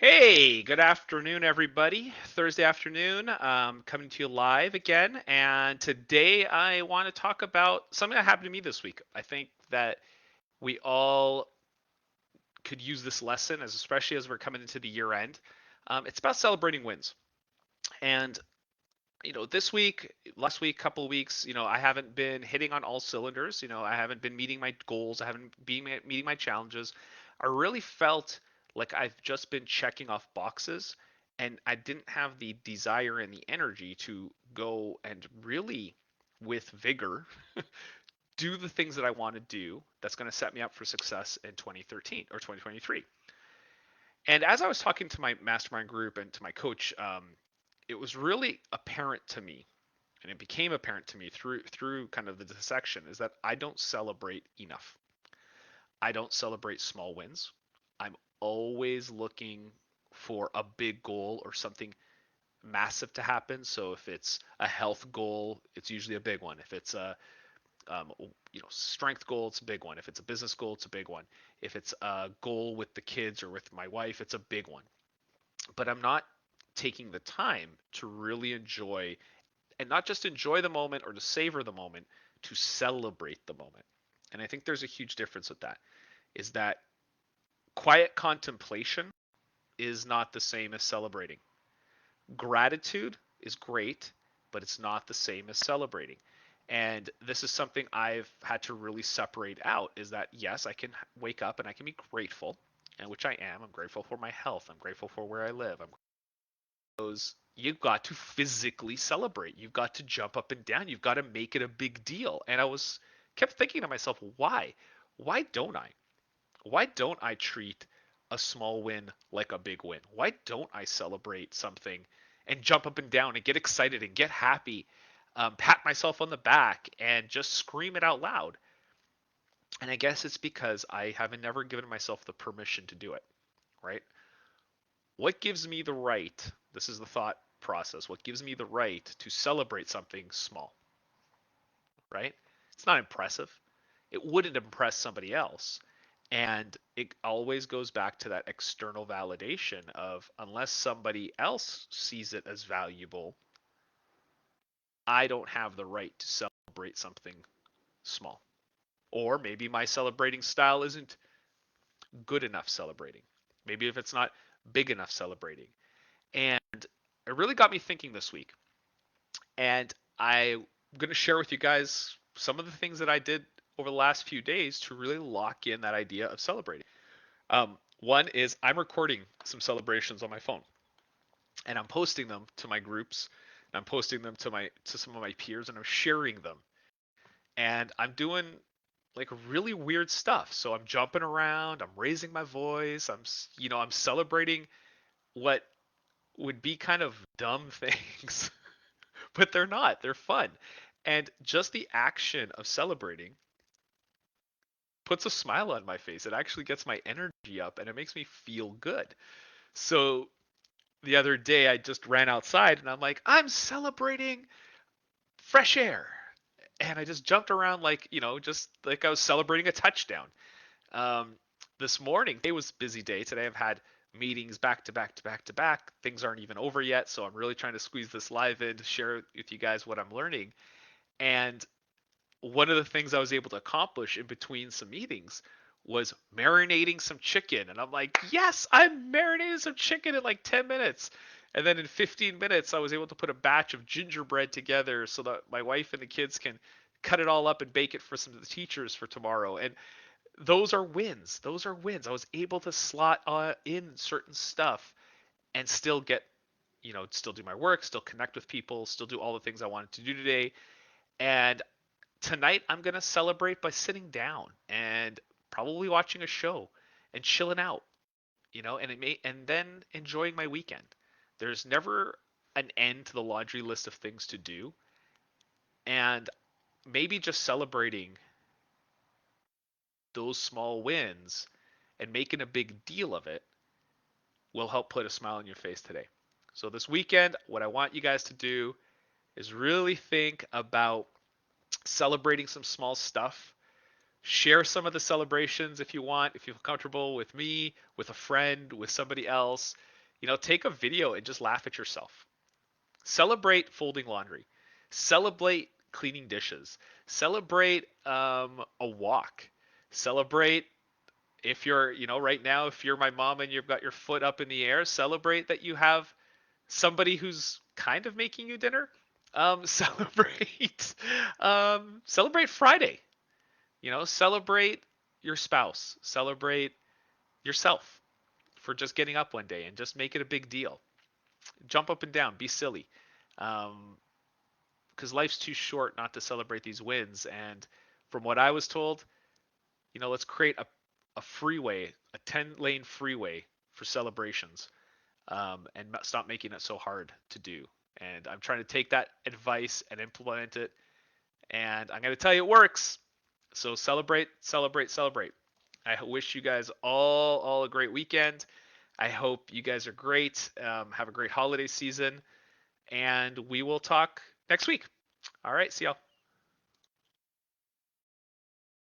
Hey, good afternoon, everybody. Thursday afternoon, coming to you live again. And today I want to talk about something that happened to me this week. I think that we all could use this lesson, especially as we're coming into the year end. It's about celebrating wins. And this week, last week, couple of weeks, I haven't been hitting on all cylinders. I haven't been meeting my goals. I haven't been meeting my challenges. I really felt like I've just been checking off boxes, and I didn't have the desire and the energy to go and really, with vigor, do the things that I want to do that's going to set me up for success in 2013 or 2023. And as I was talking to my mastermind group and to my coach, it was really apparent to me, and it became apparent to me through kind of the dissection, is that I don't celebrate enough. I don't celebrate small wins. I'm always looking for a big goal or something massive to happen. So if it's a health goal, it's usually a big one. If it's a strength goal, it's a big one. If it's a business goal, it's a big one. If it's a goal with the kids or with my wife, it's a big one. But I'm not taking the time to really enjoy, and not just enjoy the moment or to savor the moment, to celebrate the moment. And I think there's a huge difference with that, is that quiet contemplation is not the same as celebrating. Gratitude is great, but it's not the same as celebrating. And this is something I've had to really separate out, is that yes, I can wake up and I can be grateful, and which I am. I'm grateful for my health. I'm grateful for where I live. I'm those you've got to physically celebrate. You've got to jump up and down. You've got to make it a big deal. And I was kept thinking to myself, why? Why don't I? Why don't I treat a small win like a big win? Why don't I celebrate something and jump up and down and get excited and get happy, pat myself on the back and just scream it out loud? And I guess it's because I haven't never given myself the permission to do it, right? What gives me the right? This is the thought process. What gives me the right to celebrate something small, right? It's not impressive. It wouldn't impress somebody else. And it always goes back to that external validation of, unless somebody else sees it as valuable, I don't have the right to celebrate something small. Or maybe my celebrating style isn't good enough celebrating. Maybe if it's not big enough celebrating. And it really got me thinking this week. And I'm going to share with you guys some of the things that I did over the last few days to really lock in that idea of celebrating. One is I'm recording some celebrations on my phone, and I'm posting them to my groups, and I'm posting them to some of my peers, and I'm sharing them. And I'm doing like really weird stuff. So I'm jumping around, I'm raising my voice, I'm celebrating what would be kind of dumb things, but they're not. They're fun. And just the action of celebrating puts a smile on my face. It actually gets my energy up and it makes me feel good. So the other day I just ran outside and I'm like, I'm celebrating fresh air. And I just jumped around like, just like I was celebrating a touchdown. Um, this morning, it was a busy day. Today I've had meetings back to back to back to back. Things aren't even over yet. So I'm really trying to squeeze this live in to share with you guys what I'm learning. And one of the things I was able to accomplish in between some meetings was marinating some chicken. And I'm like, yes, I'm marinating some chicken in like 10 minutes. And then in 15 minutes, I was able to put a batch of gingerbread together so that my wife and the kids can cut it all up and bake it for some of the teachers for tomorrow. And those are wins. Those are wins. I was able to slot in certain stuff and still still do my work, still connect with people, still do all the things I wanted to do today. And tonight I'm gonna celebrate by sitting down and probably watching a show and chilling out, and then enjoying my weekend. There's never an end to the laundry list of things to do, and maybe just celebrating those small wins and making a big deal of it will help put a smile on your face today. So this weekend, what I want you guys to do is really think about celebrating some small stuff. Share some of the celebrations if you want, if you feel comfortable with me, with a friend, with somebody else. Take a video and just laugh at yourself. Celebrate folding laundry. Celebrate cleaning dishes. Celebrate a walk. Celebrate if you're, right now, if you're my mom and you've got your foot up in the air, celebrate that you have somebody who's kind of making you dinner. Celebrate Friday. Celebrate your spouse. Celebrate yourself for just getting up one day and just make it a big deal. Jump up and down. Be silly. Um, because life's too short not to celebrate these wins. And from what I was told, let's create a freeway, a 10-lane freeway for celebrations, and stop making it so hard to do. And I'm trying to take that advice and implement it. And I'm going to tell you it works. So celebrate, celebrate, celebrate. I wish you guys all a great weekend. I hope you guys are great. Have a great holiday season. And we will talk next week. All right. See y'all.